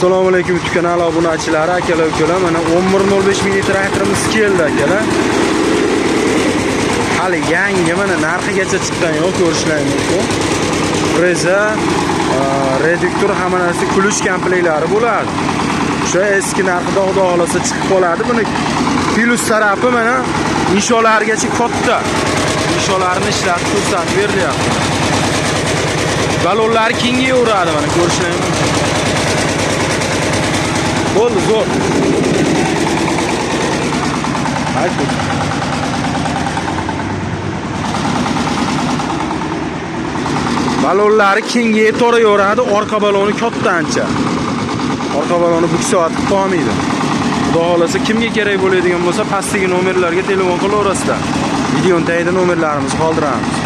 Assalomu alaykum YouTube kanali obunachilari, akalar, ukalar. Mana 1105 mini traktorimiz keldi, akalar. Hali yangi, mana narxigacha chiqqan yo'q, ko'rishlaring mumkin. Freza, reduktor hamma narsa kulush kompleklari bo'ladi. O'sha eski narxida xudo xolasa chiqib qoladi. Buni plus tarafi mana insholargacha katta. Insholarni ishlatib ko'rsatib berilyapti. Balonlar kengayaveradi, mana ko'rishlaring mumkin. Bo'ldi, zo'r. Aytdim. Balonlari kengayib toraveradi, orqa baloni katta ancha. Orqa baloni buksayotib qolmaydi. Xudo xolasa kimga kerak bo'ladigan bo'lsa, pastdagi nomerlarga telefon qilaverasizlar. Videoning tagida nomerlarimizni qoldiramiz.